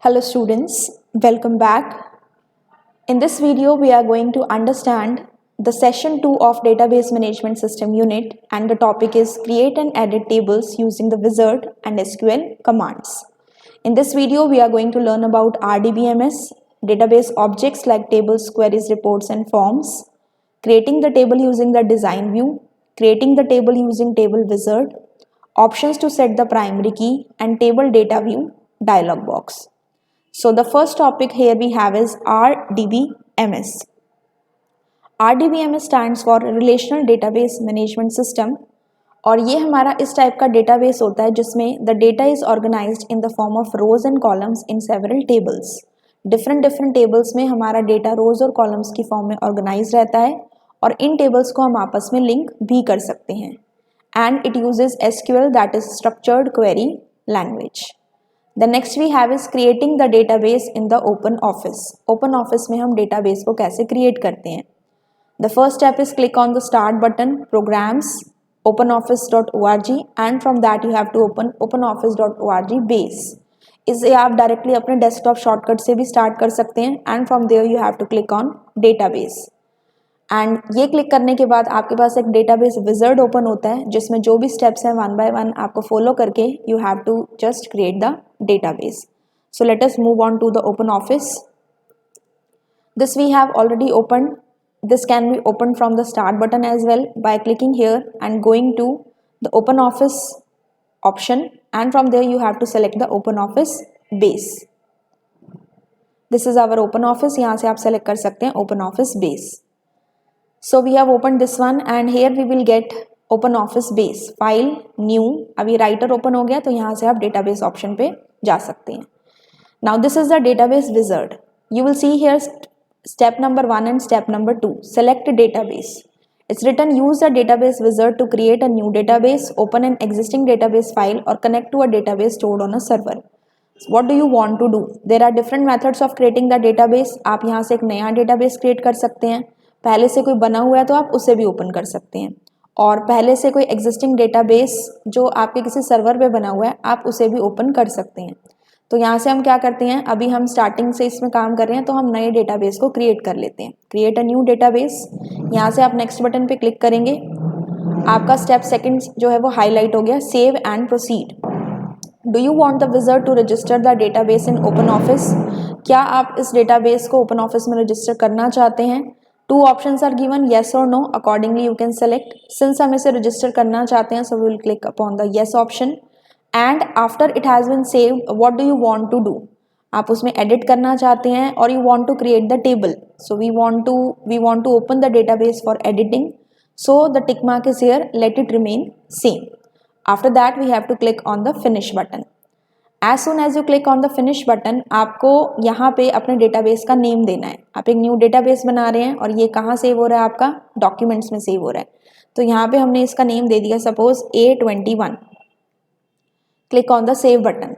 Hello students, welcome back. In this video we are going to understand the session 2 of database management system unit, and the topic is create and edit tables using the wizard and SQL commands. In this video we are going to learn about RDBMS, database objects like tables, queries, reports and forms, creating the table using the design view, creating the table using table wizard, options to set the primary key, and table data view dialog box. So the first topic here we have is RDBMS. RDBMS stands for Relational Database Management System, और ये हमारा इस type का database होता है जिसमें the data is organised in the form of rows and columns in several tables. Different tables में हमारा डेटा रोज और कॉलम्स की फॉर्म में ऑर्गेनाइज रहता है, और इन टेबल्स को हम आपस में लिंक भी कर सकते हैं. And it uses SQL, that is structured query language. The next we have is creating the database in the OpenOffice. OpenOffice में हम database को कैसे create करते हैं. The first step is click on the start button, programs, openoffice.org, and from that you have to open openoffice.org base. इसे आप directly अपने desktop shortcut से भी स्टार्ट कर सकते हैं, and from there you have to click on database. And ये click करने के बाद आपके पास एक डेटाबेस विजर्ड ओपन होता है जिसमें जो भी स्टेप्स हैं वन बाय वन आपको फॉलो करके you have to just create the database. So let us move on to the open office. This we have already open. This can be open from the start button as well by clicking here and going to the open office option, and from there you have to select the open office base. This is our open office. यहाँ से आप select कर सकते हैं open office base. So we have opened this one, and here we will get open office base file new. अभी writer open हो गया तो यहाँ से आप डेटाबेस ऑप्शन पे जा सकते हैं. Now this is the database wizard. You will see here step number 1 and step number 2. Select database. It's written use the database wizard to create a new database, open an existing database file or connect to a database stored on a server. What do you want to do? There are different methods of creating the database. आप यहाँ से एक नया database create कर सकते हैं. पहले से कोई बना हुआ है तो आप उसे भी ओपन कर सकते हैं, और पहले से कोई एग्जिस्टिंग डेटाबेस जो आपके किसी सर्वर पे बना हुआ है आप उसे भी ओपन कर सकते हैं. तो यहाँ से हम क्या करते हैं, अभी हम स्टार्टिंग से इसमें काम कर रहे हैं तो हम नए डेटाबेस को क्रिएट कर लेते हैं. Create a new database. यहाँ से आप नेक्स्ट बटन पे क्लिक करेंगे. आपका स्टेप सेकंड जो है वो हाईलाइट हो गया, save and proceed. Do you want the wizard to register the database in open office. क्या आप इस डेटाबेस को ओपन ऑफिस में रजिस्टर करना चाहते हैं. Two options are given, yes or no. Accordingly you can select. Since हम इसे register करना चाहते हैं, so we will click upon the yes option. And after it has been saved, what do you want to do? आप उसमें edit करना चाहते हैं और you want to create the table. So we want to open the database for editing. So the tick mark is here. Let it remain same. After that we have to click on the finish button. As soon as you click on the finish button, आपको यहाँ पे अपने database का name देना है. आप एक new database बना रहे हैं और ये कहाँ सेव हो रहा है, आपका डॉक्यूमेंट्स में सेव हो रहा है. तो यहाँ पे हमने इसका नेम दे दिया suppose A21. Click on the save button.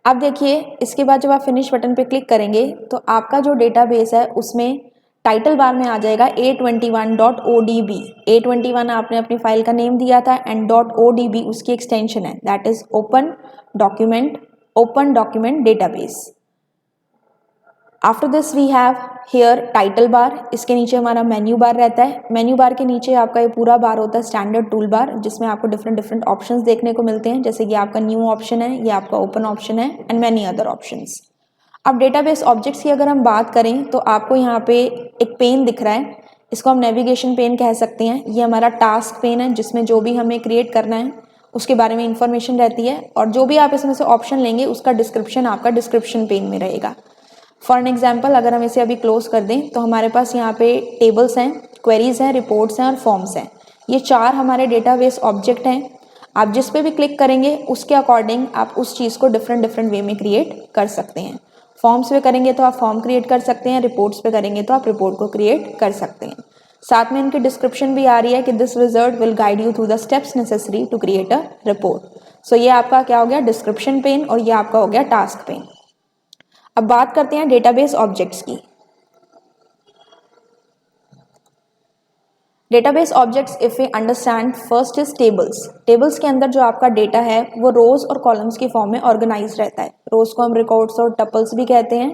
अब देखिए इसके बाद जब आप फिनिश बटन पे क्लिक करेंगे तो आपका जो डेटाबेस है उसमें टाइटल बार में आ जाएगा A21.odb. A21 आपने अपनी फाइल का नेम दिया था, एंड .odb उसकी एक्सटेंशन है, that is open document database. After this we have here title bar. इसके नीचे हमारा मेन्यू बार रहता है. मेन्यू बार के नीचे आपका ये पूरा बार होता है स्टैंडर्ड टूल बार, जिसमें आपको डिफरेंट ऑप्शंस देखने को मिलते हैं, जैसे कि आपका न्यू ऑप्शन है, ये आपका ओपन ऑप्शन है, एंड मैनी अदर ऑप्शंस. अब डेटाबेस ऑब्जेक्ट्स की अगर हम बात करें तो आपको यहाँ पे एक पेन दिख रहा है, इसको हम नेविगेशन पेन कह सकते हैं. ये हमारा टास्क पेन है जिसमें जो भी हमें क्रिएट करना है उसके बारे में इंफॉर्मेशन रहती है, और जो भी आप इसमें से ऑप्शन लेंगे उसका डिस्क्रिप्शन आपका डिस्क्रिप्शन पेन में रहेगा. फॉर एन एग्जाम्पल अगर हम इसे अभी क्लोज कर दें तो हमारे पास यहाँ पे टेबल्स हैं, क्वेरीज हैं, रिपोर्ट्स हैं और फॉर्म्स हैं. ये 4 हमारे डेटाबेस ऑब्जेक्ट हैं. आप जिस पे भी क्लिक करेंगे उसके अकॉर्डिंग आप उस चीज़ को डिफरेंट वे में क्रिएट कर सकते हैं. फॉर्म्स पे करेंगे तो आप फॉर्म क्रिएट कर सकते हैं, रिपोर्ट्स पे करेंगे तो आप रिपोर्ट को क्रिएट कर सकते हैं. साथ में इनकी डिस्क्रिप्शन भी आ रही है कि this wizard will guide you through the steps necessary to create a report. So ये आपका क्या हो गया, डिस्क्रिप्शन पेन, और ये आपका हो गया टास्क पेन. अब बात करते हैं डेटाबेस ऑब्जेक्ट्स की. Database objects if we understand, first is tables. Tables के अंदर जो आपका डेटा है वो रोज और कॉलम्स की फॉर्म में ऑर्गेनाइज रहता है। रोज को हम रिकॉर्ड्स और टपल्स भी कहते हैं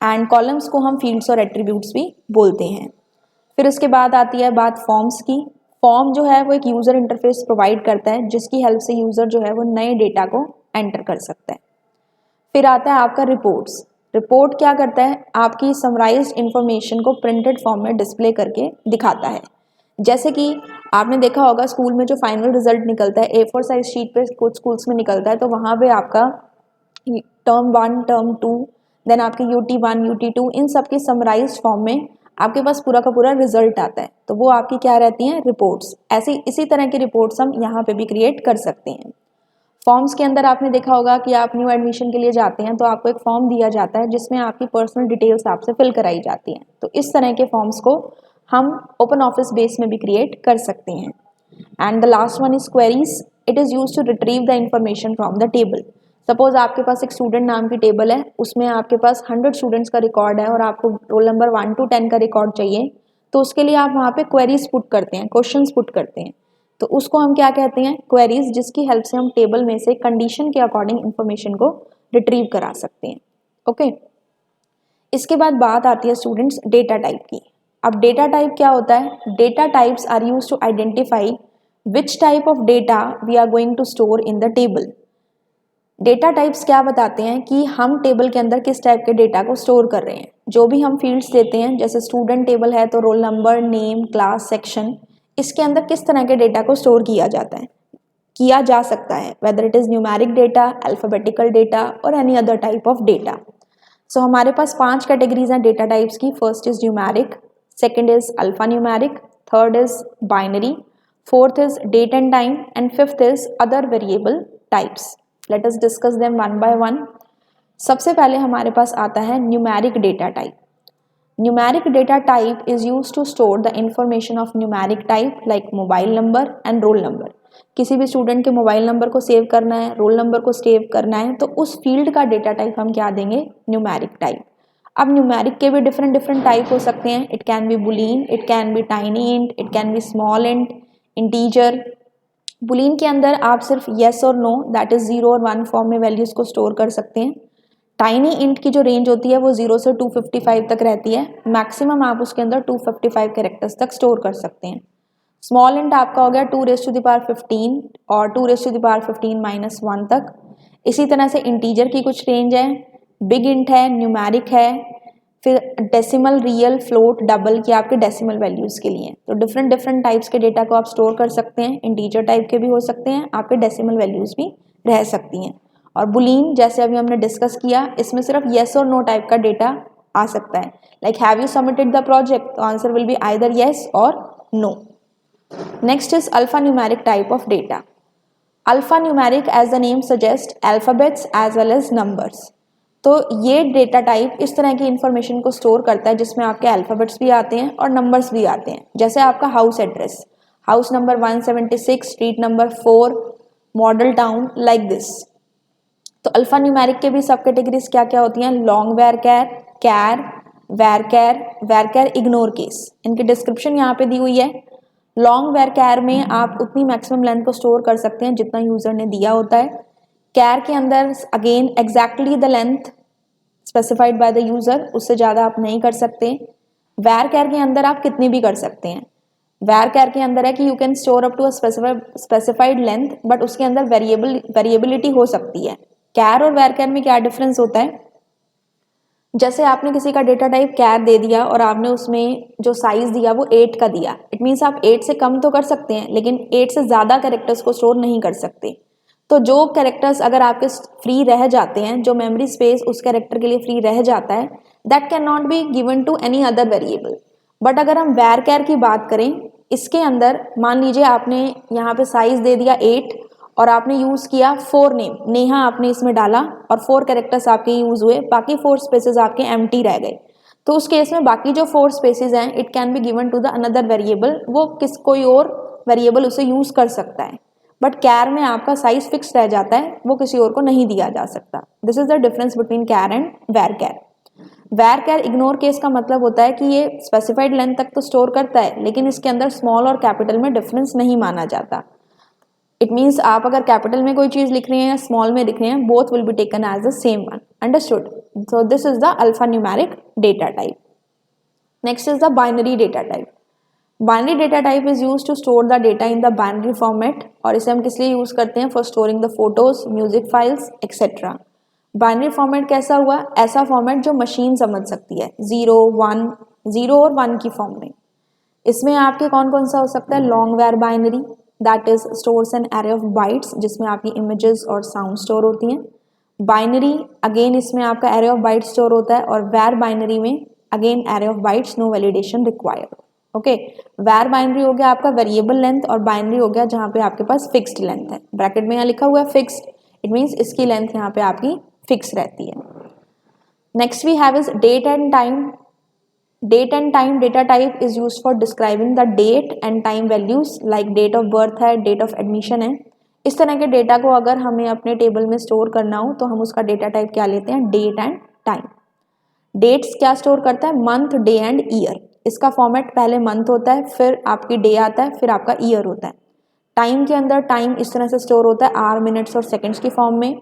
एंड कॉलम्स को हम फील्ड्स और एट्रीब्यूट्स भी बोलते हैं। फिर उसके बाद आती है बात फॉर्म्स की। फॉर्म जो है वो एक यूज़र इंटरफेस प्रोवाइड करता है जिसकी हेल्प से यूज़र जो है वो नए डेटा को एंटर कर सकता है। फिर आता है आपका रिपोर्ट्स। रिपोर्ट क्या करता है, आपकी समराइज्ड इंफॉर्मेशन को प्रिंटेड फॉर्म में डिस्प्ले करके दिखाता है। जैसे कि आपने देखा होगा स्कूल में जो फाइनल रिजल्ट निकलता है A4 साइज शीट पे कुछ स्कूल्स में निकलता है, तो वहाँ पे आपका टर्म 1 टर्म 2 देन आपके UT1 UT2 इन सब की समराइज्ड फॉर्म में आपके पास पूरा का पूरा रिजल्ट आता है। तो वो आपकी क्या रहती हैं, रिपोर्ट्स। ऐसी इसी तरह की रिपोर्ट्स हम यहाँ पे भी क्रिएट कर सकते हैं। फॉर्म्स के अंदर आपने देखा होगा कि आप न्यू एडमिशन के लिए जाते हैं तो आपको एक फॉर्म दिया जाता है जिसमें आपकी पर्सनल डिटेल्स आपसे फिल कराई जाती हैं। तो इस तरह के फॉर्म्स को हम ओपन ऑफिस बेस में भी क्रिएट कर सकते हैं। And the last one is queries. It is use to retrieve the information from the table. Suppose आपके पास एक स्टूडेंट नाम की टेबल है, उसमें आपके पास 100 स्टूडेंट्स का रिकॉर्ड है और आपको रोल नंबर 1 to 10 का रिकॉर्ड चाहिए, तो उसके लिए आप वहाँ पे क्वेरीज पुट करते हैं, क्वेश्चंस पुट करते हैं। तो उसको हम क्या कहते हैं, क्वेरीज, जिसकी हेल्प से हम टेबल में से कंडीशन के अकॉर्डिंग इंफॉर्मेशन को रिट्रीव करा सकते हैं। ओके, इसके बाद बात आती है स्टूडेंट्स डेटा टाइप की। अब डेटा टाइप क्या होता है, data types are use to identify which type of data we are going to store in the table. Data types क्या बताते हैं कि हम टेबल के अंदर किस टाइप के डेटा को स्टोर कर रहे हैं। जो भी हम फील्ड्स देते हैं, जैसे स्टूडेंट टेबल है तो roll number, name, class, section, इसके अंदर किस तरह के डेटा को स्टोर किया जाता है, किया जा सकता है, whether it is numeric data, alphabetical data और any other type of data. So हमारे पास 5 कैटेगरीज हैं डेटा टाइप्स की। First is numeric, second is alphanumeric, third is binary, fourth is date and time and fifth is other variable types. Let us discuss them one by one. सबसे पहले हमारे पास आता है numeric data type. Numeric data type is used to store the information of numeric type like mobile number and roll number. किसी भी student के mobile number को सेव करना है, रोल नंबर को सेव करना है, तो उस फील्ड का डेटा टाइप हम क्या देंगे, न्यूमेरिक टाइप। अब न्यूमेरिक के भी डिफरेंट टाइप हो सकते हैं। It can B Boolean, it can B tiny int, it can B small int, integer. Boolean के अंदर आप सिर्फ येस और नो, दैट इज 0 और 1 फॉर्म में वैल्यूज को स्टोर कर सकते हैं। टाइनी इंट की जो रेंज होती है वो 0 से 255 तक रहती है। मैक्सिमम आप उसके अंदर 255 कैरेक्टर्स तक स्टोर कर सकते हैं। स्मॉल इंट आपका हो गया 2⁻15 और 2⁻15 - 1 तक। इसी तरह से इंटीजर की कुछ रेंज है, बिग इंट है, न्यूमेरिक है, फिर डेसिमल, रियल, फ्लोट, डबल की आपके डेसिमल वैल्यूज़ के लिए। तो डिफरेंट टाइप्स के डेटा को आप स्टोर कर सकते हैं। इंटीजर टाइप के भी हो सकते हैं, आपके डेसिमल वैल्यूज़ भी रह सकती हैं। और बुलियन जैसे अभी हमने डिस्कस किया, इसमें सिर्फ येस और नो टाइप का डेटा आ सकता है। Like have you submitted the project, तो answer will be either yes और no. Next is alphanumeric type of data. Alphanumeric, as the name suggests, alphabets as well as numbers. तो ये data type इस तरह की इंफॉर्मेशन को store करता है जिसमें आपके अल्फ़ाबेट्स भी आते हैं और नंबर्स भी आते हैं। जैसे आपका house address, house number 176, street number 4, model town, like this. तो अल्फा न्यूमेरिक के भी सब कैटेगरीज क्या क्या होती हैं, लॉन्ग वैरकैर, कैर, वैरकैर, वैरकैर इग्नोर केस। इनकी डिस्क्रिप्शन यहाँ पे दी हुई है। लॉन्ग वैरकैर में आप उतनी मैक्सिमम लेंथ को स्टोर कर सकते हैं जितना यूजर ने दिया होता है। कैर के अंदर again exactly the length specified by the user, उससे ज़्यादा आप नहीं कर सकते। वैरकैर के अंदर आप कितनी भी कर सकते हैं। वैरकैर के अंदर है कि you can store up to a specified length, but उसके अंदर वेरिएबिलिटी हो सकती है। कैर और वैरकैर में क्या डिफरेंस होता है, जैसे आपने किसी का डेटा टाइप कैर दे दिया और आपने उसमें जो साइज दिया वो 8 का दिया, इट मीन्स आप 8 से कम तो कर सकते हैं लेकिन 8 से ज़्यादा कैरेक्टर्स को स्टोर नहीं कर सकते। तो जो कैरेक्टर्स अगर आपके फ्री रह जाते हैं, जो मेमोरी स्पेस उस कैरेक्टर के लिए फ्री रह जाता है, that can not be given to any other variable. But अगर हम वैरकैर की बात करें, इसके अंदर मान लीजिए आपने यहाँ पे साइज दे दिया 8 और आपने यूज़ किया 4 नेम, नेहा आपने इसमें डाला और 4 कैरेक्टर्स आपके यूज़ हुए, बाकी 4 स्पेसेस आपके एम्प्टी रह गए। तो उस केस में बाकी जो 4 स्पेसेस हैं, it can be given to the another variable, वो कोई और वेरिएबल उसे यूज़ कर सकता है। बट कैर में आपका साइज फिक्स रह जाता है, वो किसी और को नहीं दिया जा सकता। This is the difference between char and varchar. Varchar ignore case का मतलब होता है कि ये स्पेसिफाइड लेंथ तक तो स्टोर करता है, लेकिन इसके अंदर स्मॉल और कैपिटल में डिफरेंस नहीं माना जाता। इट मीन्स आप अगर कैपिटल में कोई चीज़ लिख रहे हैं या स्मॉल में लिख रहे हैं, both will be taken as the same one. Understood? So this is the alpha numeric data type. Next is the binary data type. Binary data type is use to store the data in the binary format, और इसे हम किस लिए use करते हैं? For storing the photos, music files etcetera. Binary format कैसा हुआ? ऐसा फॉर्मेट जो मशीन समझ सकती है, 0 और 1 की फॉर्म में। इसमें आपके कौन कौन सा हो सकता है? Long var binary, that is stores an array of bytes, जिसमें आपकी इमेजेस और साउंड स्टोर होती हैं। बाइनरी अगेन इसमें आपका एरे ऑफ बाइट्स स्टोर होता है, और वेर बाइनरी में again array of bytes, no validation required. Okay, var binary हो गया आपका वेरिएबल लेंथ, और बाइनरी हो गया जहाँ पे आपके पास फिक्स्ड लेंथ है। ब्रैकेट में यहाँ लिखा हुआ है फिक्स्ड, इट मीन्स इसकी लेंथ यहाँ पे आपकी फिक्स रहती है। Next we have is date and time. Date and time data type is use for describing the date and time values, like date of birth है, डेट ऑफ एडमिशन है। इस तरह के डेटा को अगर हमें अपने टेबल में स्टोर करना हो तो हम उसका डेटा टाइप क्या लेते हैं? Date and time. डेट्स क्या स्टोर करता है? Month, day and year. इसका फॉर्मेट पहले मंथ होता है, फिर आपकी डे आता है, फिर आपका ईयर होता है। टाइम के अंदर टाइम इस तरह से स्टोर होता है, आवर, मिनट्स और सेकंड्स की फॉर्म में।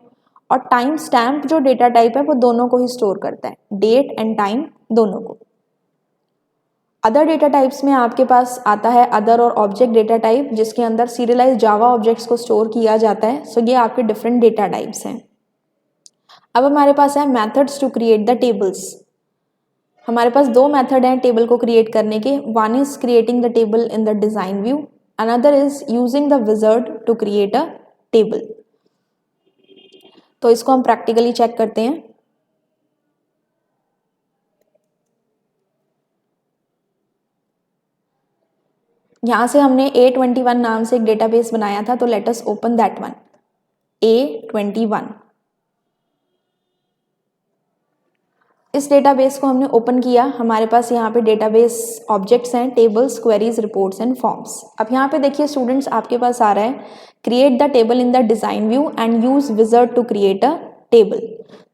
और टाइम स्टैम्प जो डेटा टाइप है वो दोनों को ही स्टोर करता है, डेट एंड टाइम दोनों को। अदर डेटा टाइप्स में आपके पास आता है अदर और ऑब्जेक्ट डेटा टाइप, जिसके अंदर सीरियलाइज जावा ऑब्जेक्ट्स को स्टोर किया जाता है। सो ये आपके डिफरेंट डेटा टाइप्स हैं। अब हमारे पास है methods to create the tables. हमारे पास दो मेथड हैं टेबल को क्रिएट करने के। One is creating the table in the design view, another is using the wizard to create a table. तो इसको हम प्रैक्टिकली चेक करते हैं। यहां से हमने A21 नाम से एक डेटाबेस बनाया था, तो let us open that one, A21। इस डेटाबेस को हमने ओपन किया। हमारे पास यहाँ पे डेटाबेस ऑब्जेक्ट्स हैं, tables, queries, reports and forms. अब यहाँ पे देखिए स्टूडेंट्स, आपके पास आ रहा है create the table in the design view and use wizard to create a table.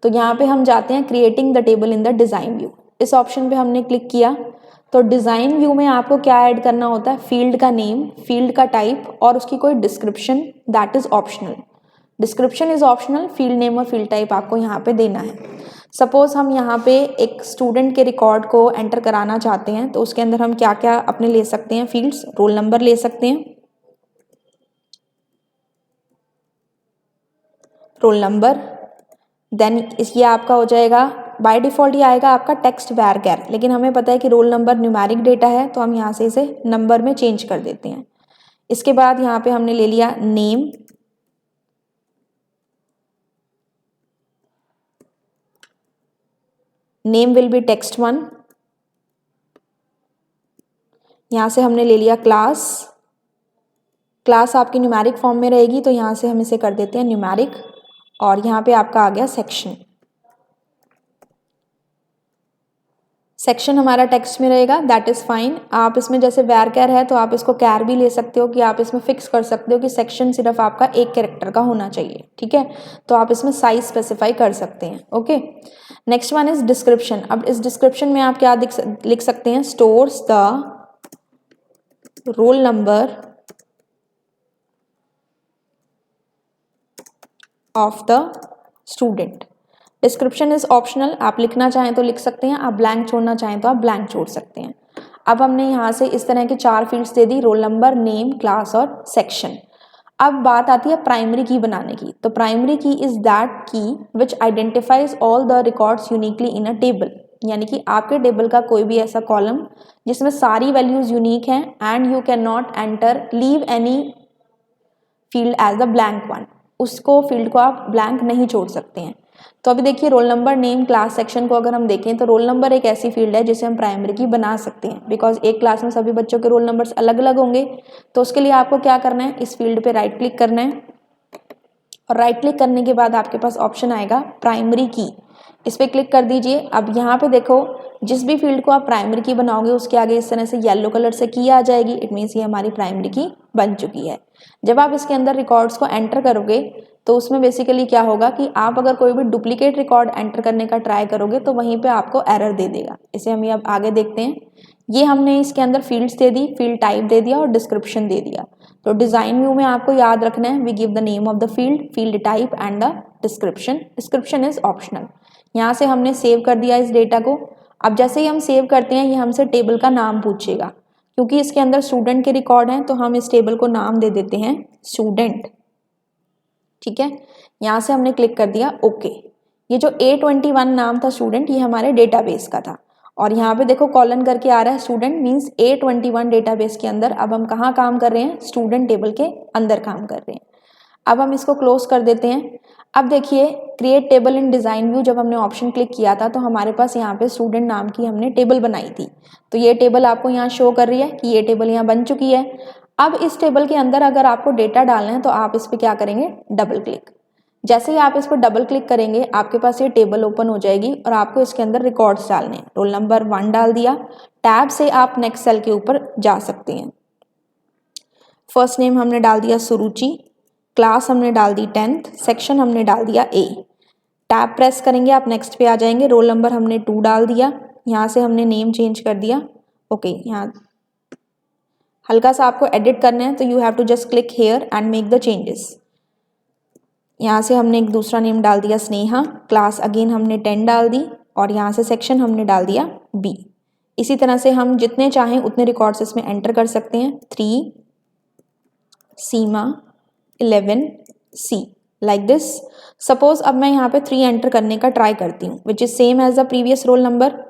तो यहाँ पे हम जाते हैं creating the table in the design view, इस ऑप्शन पे हमने क्लिक किया। तो डिजाइन व्यू में आपको क्या ऐड करना होता है? फील्ड का नेम, फील्ड का टाइप और उसकी कोई description, that is optional. Description is optional, field name और फील्ड टाइप आपको यहाँ पे देना है। सपोज हम यहाँ पे एक स्टूडेंट के रिकॉर्ड को एंटर कराना चाहते हैं, तो उसके अंदर हम क्या क्या अपने ले सकते हैं? फील्ड्स, रोल नंबर ले सकते हैं, रोल नंबर, देन ये आपका हो जाएगा बाय डिफॉल्ट ये आएगा आपका टेक्स्ट वैर कैर, लेकिन हमें पता है कि रोल नंबर न्यूमेरिक डेटा है, तो हम यहाँ से इसे नंबर में चेंज कर देते हैं। इसके बाद यहाँ पे हमने ले लिया name, name will be text 1। यहाँ से हमने ले लिया क्लास, क्लास आपकी न्यूमेरिक फॉर्म में रहेगी, तो यहाँ से हम इसे कर देते हैं न्यूमेरिक। और यहाँ पे आपका आ गया सेक्शन, सेक्शन हमारा टेक्स्ट में रहेगा, दैट इज फाइन। आप इसमें जैसे वैर कैर है तो आप इसको कैर भी ले सकते हो, कि आप इसमें फिक्स कर सकते हो कि सेक्शन सिर्फ आपका एक कैरेक्टर का होना चाहिए, ठीक है। तो आप इसमें साइज स्पेसिफाई कर सकते हैं। Okay, next one is description. अब इस डिस्क्रिप्शन में आप क्या लिख सकते हैं? Stores the roll number of the student. Description is optional, आप लिखना चाहें तो लिख सकते हैं, आप ब्लैंक छोड़ना चाहें तो आप ब्लैंक छोड़ सकते हैं। अब हमने यहाँ से इस तरह के 4 फील्ड्स दे दी, रोल नंबर, नेम, क्लास और सेक्शन। अब बात आती है प्राइमरी की बनाने की। तो प्राइमरी की is that key which identifies all the records uniquely in a table, यानी कि आपके टेबल का कोई भी ऐसा कॉलम जिसमें सारी वैल्यूज यूनिक हैं and you can not enter leave any field as the blank one, उसको फील्ड को आप ब्लैंक नहीं छोड़ सकते हैं। तो अभी देखिए roll number, name, class, section को अगर हम देखें तो रोल नंबर एक ऐसी फील्ड है जिसे हम प्राइमरी की बना सकते हैं, बिकॉज एक क्लास में सभी बच्चों के रोल नंबर्स अलग अलग होंगे। तो उसके लिए आपको क्या करना है? इस फील्ड पे राइट क्लिक करना है, और राइट क्लिक करने के बाद आपके पास ऑप्शन आएगा प्राइमरी की, इस पर क्लिक कर दीजिए। अब यहाँ पे देखो जिस भी फील्ड को आप प्राइमरी की बनाओगे उसके आगे इस तरह से येलो कलर से की आ जाएगी, इट मीन्स ये हमारी प्राइमरी की बन चुकी है। जब आप इसके अंदर रिकॉर्ड्स को एंटर करोगे तो उसमें बेसिकली क्या होगा कि आप अगर कोई भी डुप्लीकेट रिकॉर्ड एंटर करने का ट्राई करोगे तो वहीं पे आपको एरर दे देगा। इसे हम ये अब आगे देखते हैं। ये हमने इसके अंदर फील्ड्स दे दी, फील्ड टाइप दे दिया और डिस्क्रिप्शन दे दिया। तो डिज़ाइन व्यू में आपको याद रखना है, we give the name of the field, field type and the description. Description is optional. यहाँ से हमने सेव कर दिया इस डेटा को। अब जैसे ही हम सेव करते हैं ये हमसे टेबल का नाम पूछेगा, क्योंकि इसके अंदर स्टूडेंट के रिकॉर्ड हैं तो हम इस टेबल को नाम दे देते हैं स्टूडेंट। ठीक है, यहाँ से हमने क्लिक कर दिया ओके। ये जो A21 नाम था स्टूडेंट, ये हमारे डेटाबेस का था और यहाँ पे देखो कॉलन करके आ रहा है स्टूडेंट, मीन्स A21 डेटाबेस के अंदर अब हम कहाँ काम कर रहे हैं, स्टूडेंट टेबल के अंदर काम कर रहे हैं। अब हम इसको क्लोज कर देते हैं। अब देखिए क्रिएट टेबल इन डिज़ाइन व्यू, जब हमने ऑप्शन क्लिक किया था तो हमारे पास यहाँ पे स्टूडेंट नाम की हमने टेबल बनाई थी। तो ये टेबल आपको यहाँ शो कर रही है कि ये टेबल यहाँ बन चुकी है। अब इस टेबल के अंदर अगर आपको डेटा डालना है तो आप इस पर क्या करेंगे, डबल क्लिक। जैसे ही आप इस पर डबल क्लिक करेंगे आपके पास ये टेबल ओपन हो जाएगी और आपको इसके अंदर रिकॉर्ड्स डालने हैं। रोल नंबर 1 डाल दिया, टैब से आप नेक्स्ट सेल के ऊपर जा सकते हैं। फर्स्ट नेम हमने डाल दिया सुरुचि, क्लास हमने डाल दी 10th, सेक्शन हमने डाल दिया A। टैब प्रेस करेंगे आप नेक्स्ट पे आ जाएंगे। रोल नंबर हमने 2 डाल दिया, यहाँ से हमने नेम चेंज कर दिया। ओके, यहाँ हल्का सा आपको एडिट करना है तो you have to just click here and make the changes. यहाँ से हमने एक दूसरा नेम डाल दिया स्नेहा, क्लास अगेन हमने 10 डाल दी और यहाँ से सेक्शन हमने डाल दिया B। इसी तरह से हम जितने चाहें उतने रिकॉर्ड्स इसमें एंटर कर सकते हैं। 3 सीमा 11 C लाइक दिस। सपोज अब मैं यहाँ पे 3 एंटर करने का ट्राई करती हूँ which is same as the previous roll number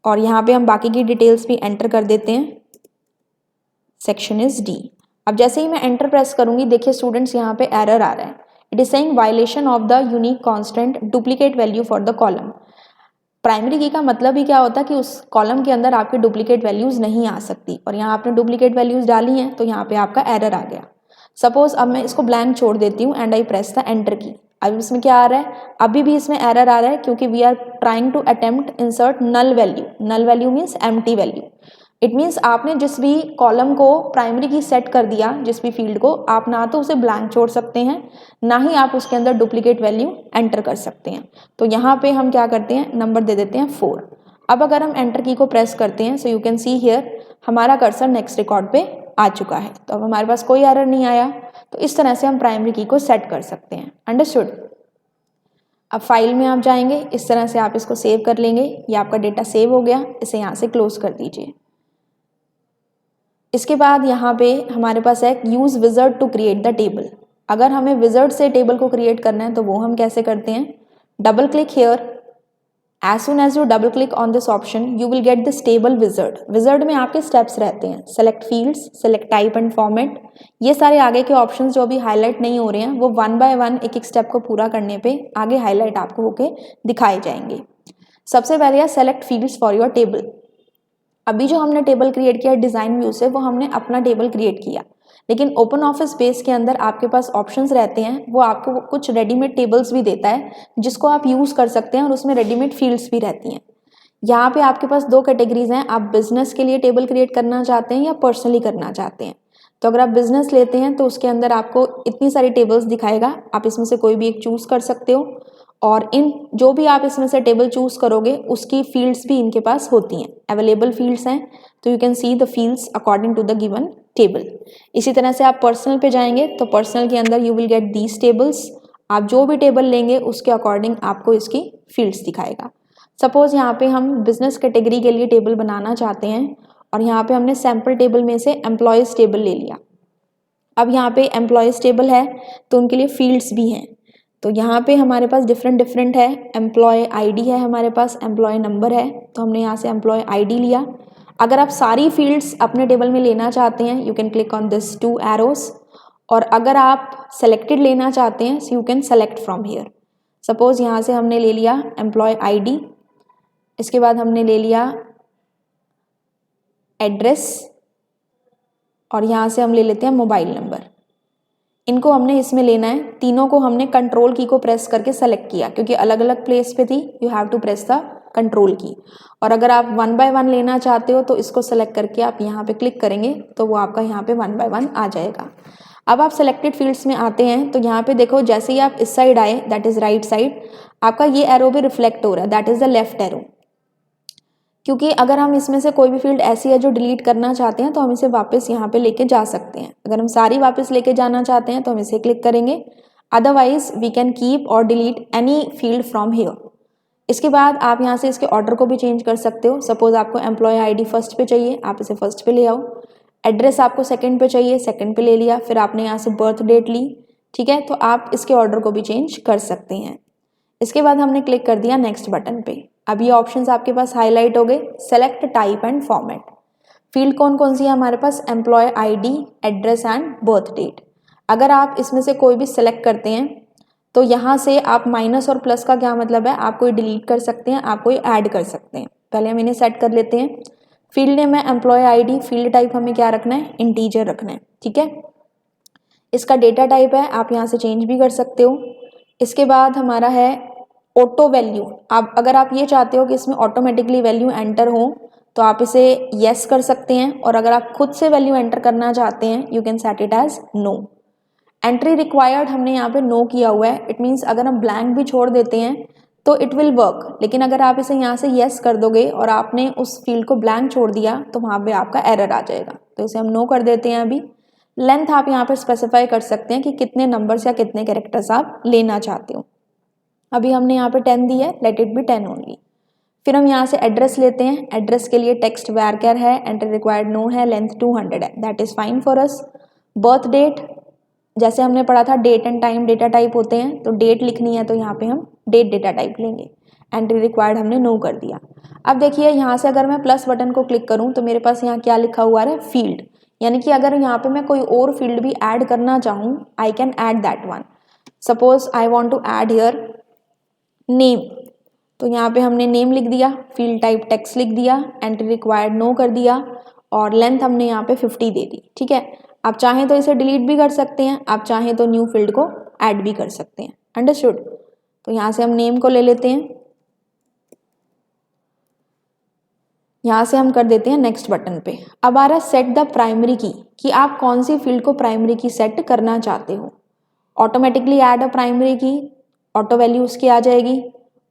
और यहाँ पे हम बाकी की डिटेल्स भी एंटर कर देते हैं। Section is D। अब जैसे ही मैं एंटर प्रेस करूंगी देखिए स्टूडेंट्स यहाँ पे एरर आ रहा है, it is saying violation of the unique constant duplicate value for the column. Primary की का मतलब ही क्या होता है कि उस कॉलम के अंदर आपकी डुप्लीकेट वैल्यूज नहीं आ सकती और यहाँ आपने डुप्लीकेट वैल्यूज डाली हैं तो यहाँ पे आपका एरर आ गया। सपोज अब मैं इसको ब्लैंक छोड़ देती हूँ and I press the enter की। अब इसमें क्या आ रहा है, अभी भी इसमें एरर आ रहा है क्योंकि we are trying to attempt insert null value. Null value means empty value. It means आपने जिस भी कॉलम को प्राइमरी की सेट कर दिया, जिस भी फील्ड को, आप ना तो उसे ब्लैंक छोड़ सकते हैं ना ही आप उसके अंदर डुप्लीकेट वैल्यू एंटर कर सकते हैं। तो यहाँ पे हम क्या करते हैं, नंबर दे देते हैं 4। अब अगर हम एंटर की को प्रेस करते हैं so you can see here हमारा कर्सर नेक्स्ट रिकॉर्ड पे आ चुका है। तो अब हमारे पास कोई एरर नहीं आया। तो इस तरह से हम प्राइमरी की को सेट कर सकते हैं। अंडरस्टूड। अब फाइल में आप जाएंगे, इस तरह से आप इसको सेव कर लेंगे। ये आपका डेटा सेव हो गया, इसे यहाँ से क्लोज कर दीजिए। इसके बाद यहाँ पे हमारे पास है use wizard to create the table. अगर हमें विजर्ड से टेबल को क्रिएट करना है तो वो हम कैसे करते हैं, double click here. As soon as you double click on this option you will get this table wizard. Wizard में आपके स्टेप्स रहते हैं, select fields, select type and format. ये सारे आगे के ऑप्शंस जो अभी हाईलाइट नहीं हो रहे हैं वो 1 बाय 1 एक एक स्टेप को पूरा करने पे आगे हाईलाइट आपको होके दिखाए जाएंगे। सबसे पहले है select fields for your table. अभी जो हमने टेबल क्रिएट किया डिज़ाइन व्यू से वो हमने अपना टेबल क्रिएट किया, लेकिन ओपन ऑफिस बेस के अंदर आपके पास ऑप्शंस रहते हैं, वो आपको कुछ रेडीमेड टेबल्स भी देता है जिसको आप यूज़ कर सकते हैं और उसमें रेडीमेड फील्ड्स भी रहती हैं। यहाँ पे आपके पास 2 कैटेगरीज हैं, आप बिजनेस के लिए टेबल क्रिएट करना चाहते हैं या पर्सनली करना चाहते हैं। तो अगर आप बिजनेस लेते हैं तो उसके अंदर आपको इतनी सारी टेबल्स दिखाएगा, आप इसमें से कोई भी एक चूज़ कर सकते हो और इन जो भी आप इसमें से टेबल चूज़ करोगे उसकी फील्ड्स भी इनके पास होती हैं, अवेलेबल फील्ड्स हैं। तो you can see the fields according to the given table. इसी तरह से आप पर्सनल पे जाएंगे तो पर्सनल के अंदर you will get these tables. आप जो भी टेबल लेंगे उसके अकॉर्डिंग आपको इसकी फील्ड्स दिखाएगा। सपोज यहाँ पे हम बिजनेस कैटेगरी के लिए टेबल बनाना चाहते हैं और यहाँ पे हमने सैम्पल टेबल में से एम्प्लॉयज़ टेबल ले लिया। अब यहाँ पे एम्प्लॉयज़ टेबल है तो उनके लिए फील्ड्स भी हैं। तो यहाँ पे हमारे पास डिफरेंट है। एम्प्लॉय आईडी है हमारे पास, एम्प्लॉय नंबर है, तो हमने यहाँ से एम्प्लॉय आईडी लिया। अगर आप सारी फील्ड्स अपने टेबल में लेना चाहते हैं you can click on this 2 arrows, और अगर आप सेलेक्टेड लेना चाहते हैं you can select from here. Suppose यहाँ से हमने ले लिया एम्प्लॉय आईडी, इसके बाद हमने ले लिया एड्रेस और यहाँ से हम ले लेते हैं मोबाइल नंबर। इनको हमने इसमें लेना है। तीनों को हमने कंट्रोल की को प्रेस करके सेलेक्ट किया क्योंकि अलग अलग प्लेस पे थी, you have to press the control key. और अगर आप 1 बाय 1 लेना चाहते हो तो इसको सेलेक्ट करके आप यहाँ पे क्लिक करेंगे तो वो आपका यहाँ पे 1 बाय 1 आ जाएगा। अब आप सेलेक्टेड फील्ड्स में आते हैं तो यहाँ पे देखो जैसे ही आप इस साइड आए, दैट इज राइट साइड, आपका ये एरो भी रिफ्लेक्ट हो रहा है, that is the left arrow. क्योंकि अगर हम इसमें से कोई भी फील्ड ऐसी है जो डिलीट करना चाहते हैं तो हम इसे वापस यहाँ पे लेके जा सकते हैं। अगर हम सारी वापस लेके जाना चाहते हैं तो हम इसे क्लिक करेंगे, अदरवाइज वी कैन कीप और delete any field from here. इसके बाद आप यहाँ से इसके ऑर्डर को भी चेंज कर सकते हो। सपोज आपको एम्प्लॉय आईडी फर्स्ट पे चाहिए, आप इसे फर्स्ट पे ले आओ। एड्रेस आपको सेकंड पे चाहिए, सेकंड पे ले लिया। फिर आपने यहाँ से बर्थ डेट ली, ठीक है, तो आप इसके ऑर्डर को भी चेंज कर सकते हैं। इसके बाद हमने क्लिक कर दिया नेक्स्ट बटन पे। अब ये ऑप्शंस आपके पास हाईलाइट हो गए। Select type and format. Field कौन कौन सी है हमारे पास? Employee ID, address and birth date. अगर आप इसमें से कोई भी सिलेक्ट करते हैं तो यहाँ से आप माइनस और प्लस का क्या मतलब है, आप कोई डिलीट कर सकते हैं, आप कोई ऐड कर सकते हैं। पहले हम इन्हें सेट कर लेते हैं। फील्ड नेम है एम्प्लॉय आईडी, फील्ड टाइप हमें क्या रखना है? इंटीजर रखना है, ठीक है। इसका डेटा टाइप है, आप यहाँ से चेंज भी कर सकते हो। इसके बाद हमारा है ऑटो वैल्यू। आप अगर आप ये चाहते हो कि इसमें ऑटोमेटिकली वैल्यू एंटर हो तो आप इसे येस कर सकते हैं, और अगर आप खुद से वैल्यू एंटर करना चाहते हैं you can set it as no. Entry required हमने यहाँ पे नो किया हुआ है, इट मीन्स अगर हम ब्लैंक भी छोड़ देते हैं तो इट विल वर्क, लेकिन अगर आप इसे यहाँ से येस कर दोगे और आपने उस फील्ड को ब्लैंक छोड़ दिया तो वहाँ पे आपका एरर आ जाएगा, तो इसे हम नो कर देते हैं। अभी लेंथ आप यहाँ पर स्पेसिफाई कर सकते हैं कि कितने नंबर्स या कितने कैरेक्टर्स आप लेना चाहते हो। अभी हमने यहाँ पे 10 दी है, लेट इट बी 10 ओनली। फिर हम यहाँ से एड्रेस लेते हैं। एड्रेस के लिए टेक्स्ट varchar है, एंट्री रिक्वायर्ड नो है, लेंथ 200 है, that is fine for us. Birth date, जैसे हमने पढ़ा था date and time data type होते हैं, तो डेट लिखनी है तो यहाँ पे हम डेट डेटा टाइप लेंगे। एंट्री रिक्वायर्ड हमने नो कर दिया। अब देखिए यहाँ से अगर मैं प्लस बटन को क्लिक करूँ तो मेरे पास यहाँ क्या लिखा हुआ है? फील्ड। यानी कि अगर यहाँ पे मैं कोई और फील्ड भी ऐड करना चाहूँ I can add that one. Suppose I want to add here name, तो यहाँ पे हमने नेम लिख दिया, फील्ड टाइप टेक्स्ट लिख दिया, एंट्री रिक्वायर्ड नो कर दिया, और लेंथ हमने यहाँ पे 50 दे दी, ठीक है। आप चाहें तो इसे डिलीट भी कर सकते हैं, आप चाहें तो न्यू फील्ड को ऐड भी कर सकते हैं, अंडरस्टूड। तो यहाँ से हम नेम को ले लेते हैं, यहाँ से हम कर देते हैं नेक्स्ट बटन पे। अब आ रहा है सेट द प्राइमरी की, कि आप कौन सी फील्ड को प्राइमरी की सेट करना चाहते हो। ऑटोमेटिकली ऐड अ प्राइमरी की, ऑटो वैल्यू उसकी आ जाएगी।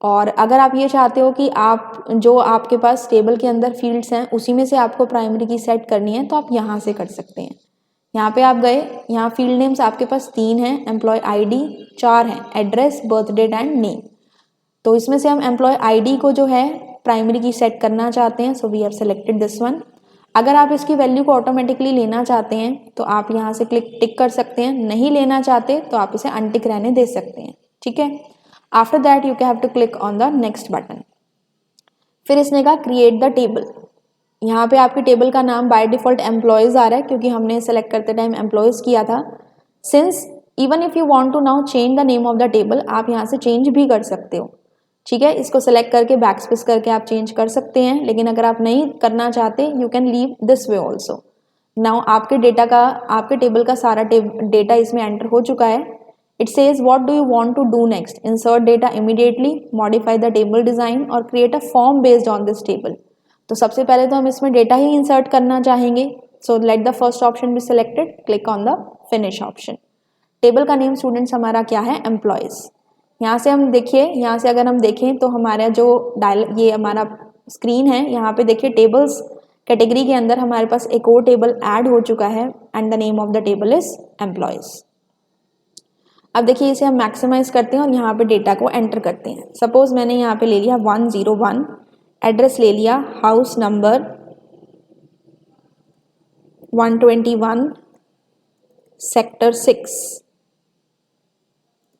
और अगर आप ये चाहते हो कि आप जो आपके पास टेबल के अंदर फील्ड्स हैं उसी में से आपको प्राइमरी की सेट करनी है तो आप यहाँ से कर सकते हैं। यहाँ पे आप गए, यहाँ फील्ड नेम्स आपके पास 3 हैं, एम्प्लॉय आईडी 4 हैं, address, birth date and name. तो इसमें से हम एम्प्लॉय आईडी को जो है प्राइमरी की सेट करना चाहते हैं, so we have selected this one. अगर आप इसकी वैल्यू को ऑटोमेटिकली लेना चाहते हैं तो आप यहाँ से टिक कर सकते हैं, नहीं लेना चाहते तो आप इसे अनटिक रहने दे सकते हैं, ठीक है। After that you have to click on the next button. फिर इसने कहा क्रिएट द टेबल। यहाँ पे आपकी टेबल का नाम बाय डिफॉल्ट एम्प्लॉयज आ रहा है क्योंकि हमने सेलेक्ट करते टाइम एम्प्लॉयज किया था। Since even if you want to now change the name of the table, आप यहाँ से चेंज भी कर सकते हो, ठीक है। इसको सेलेक्ट करके बैकस्पेस करके आप चेंज कर सकते हैं, लेकिन अगर आप नहीं करना चाहते you can leave this way also. Now आपके टेबल का सारा डेटा इसमें एंटर हो चुका है। It says what do you want to do next, insert data immediately, modify the table design और create a form based on this table. तो सबसे पहले तो हम इसमें डेटा ही इंसर्ट करना चाहेंगे, so let the first option be selected, click on the finish option. Table का नेम स्टूडेंट्स हमारा क्या है? एम्प्लॉयज। यहाँ से हम देखिए, यहाँ से अगर हम देखें तो हमारा जो ये हमारा स्क्रीन है, यहाँ पे देखिए टेबल्स कैटेगरी के अंदर हमारे पास एक और टेबल ऐड हो चुका है and the name of the table is employees. अब देखिए इसे हम मैक्सिमाइज करते हैं और यहाँ पे डेटा को एंटर करते हैं। सपोज मैंने यहाँ पे ले लिया 101, एड्रेस ले लिया house number 121 sector 6,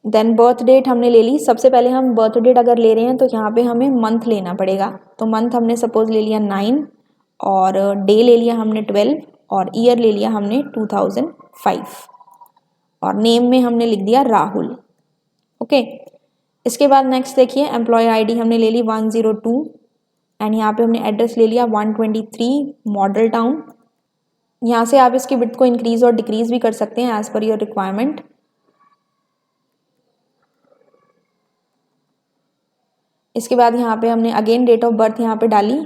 then birth date हमने ले ली। सबसे पहले हम बर्थ डेट अगर ले रहे हैं तो यहाँ पे हमें मंथ लेना पड़ेगा, तो मंथ हमने सपोज ले लिया 9 और डे ले लिया हमने 12 और ईयर ले लिया हमने 2005 और नेम में हमने लिख दिया राहुल, ओके। इसके बाद नेक्स्ट देखिए एम्प्लॉय आईडी हमने ले ली 102 एंड यहाँ पे हमने एड्रेस ले लिया 123 मॉडल टाउन। यहाँ से आप इसकी विड्थ को इंक्रीज और डिक्रीज भी कर सकते हैं एज पर योर रिक्वायरमेंट। इसके बाद यहाँ पे हमने अगेन डेट ऑफ बर्थ यहाँ पे डाली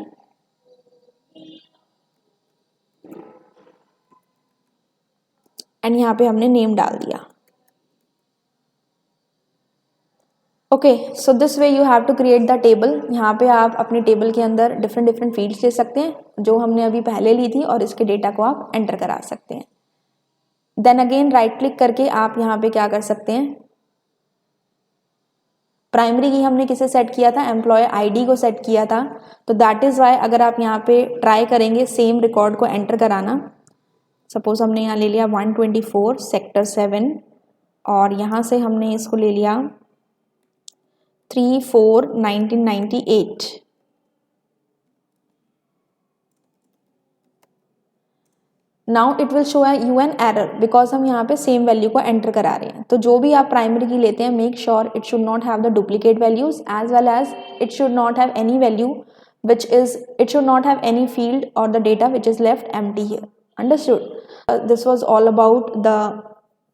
एंड यहाँ पे हमने नेम डाल दिया। Okay, so this way you have to create the table. यहाँ पे आप अपने टेबल के अंदर डिफरेंट डिफरेंट फील्ड्स ले सकते हैं जो हमने अभी पहले ली थी, और इसके डेटा को आप एंटर करा सकते हैं। देन अगेन राइट क्लिक करके आप यहाँ पे क्या कर सकते हैं, प्राइमरी की हमने किसे सेट किया था, एम्प्लॉय आईडी को सेट किया था। तो दैट इज़ वाई अगर आप यहाँ पे ट्राई करेंगे सेम रिकॉर्ड को एंटर कराना, सपोज हमने यहाँ ले लिया 124 सेक्टर 7 और यहाँ से हमने इसको ले लिया 3/4/1998। Now it will show you an error because हम यहाँ पे सेम वैल्यू को एंटर करा रहे हैं। तो जो भी आप प्राइमरी की लेते हैं, make sure it should not have the duplicate values as well as it should not have any value which is it should not have any field or the data which is left empty here. Understood? This was all about the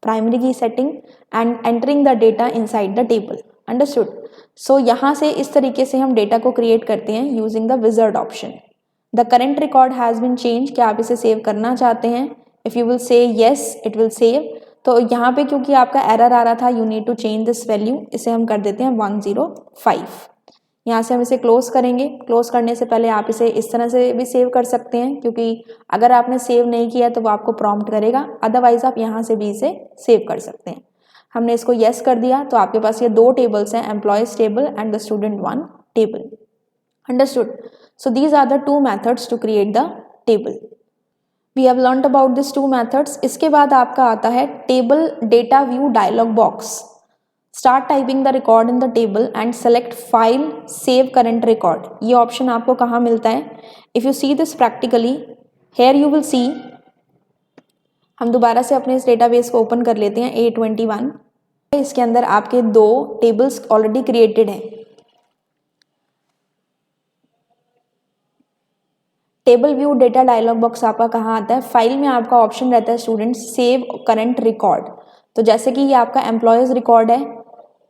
primary key setting and entering the data inside the table. Understood? So यहाँ से इस तरीके से हम data को create करते हैं using the wizard option. The current record has been changed. क्या आप इसे सेव करना चाहते हैं? If you will say yes, it will save. तो यहाँ पे क्योंकि आपका एरर आ रहा था, you need to change this value, इसे हम कर देते हैं 105। यहाँ से हम इसे क्लोज करेंगे। क्लोज करने से पहले आप इसे इस तरह से भी सेव कर सकते हैं, क्योंकि अगर आपने सेव नहीं किया तो वो आपको प्रॉम्प्ट करेगा, अदरवाइज आप यहाँ से भी इसे सेव कर सकते हैं। हमने इसको येस कर दिया तो आपके पास ये दो टेबल्स हैं, employees table and the student one table. Understood? So these are the two methods to create the table. We have learned about this two methods. इसके बाद आपका आता है table data view dialog box. Start typing the record in the table and select file save current record. ये option आपको कहाँ मिलता है? If you see this practically, here you will see, हम दोबारा से अपने इस डेटाबेस को ओपन कर लेते हैं A21। इसके अंदर आपके दो टेबल्स ऑलरेडी क्रिएटेड हैं। Table view data dialog box आपका कहाँ आता है? फाइल में आपका ऑप्शन रहता है स्टूडेंट सेव करंट रिकॉर्ड। तो जैसे कि ये आपका एम्प्लॉयज़ रिकॉर्ड है,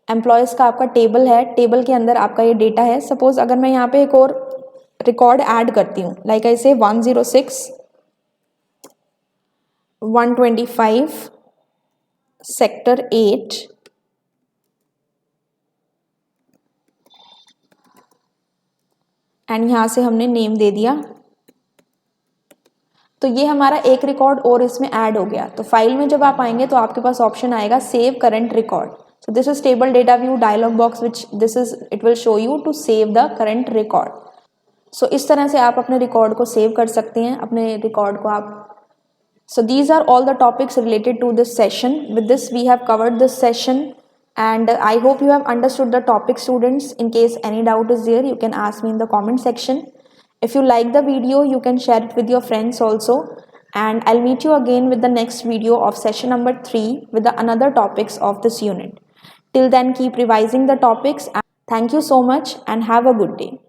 एम्प्लॉयज़ का आपका टेबल है, टेबल के अंदर आपका ये डेटा है। सपोज अगर मैं यहाँ पे एक और रिकॉर्ड ऐड करती हूँ, लाइक ऐसे 106 125 सेक्टर 8 एंड यहाँ से हमने नेम दे दिया, तो ये हमारा एक रिकॉर्ड और इसमें ऐड हो गया। तो फाइल में जब आप आएंगे तो आपके पास ऑप्शन आएगा save current record. So this is table data view dialog box which it will show you to save the current record. So इस तरह से आप अपने रिकॉर्ड को सेव कर सकते हैं, अपने रिकॉर्ड को आप। So these are all the topics related to this session. With this we have covered this session and I hope you have understood the topic, students. In case any doubt is there, you can ask me in the comment section. If you like the video, you can share it with your friends also. And I'll meet you again with the next video of session number 3 with the another topics of this unit. Till then, keep revising the topics. Thank you so much and have a good day.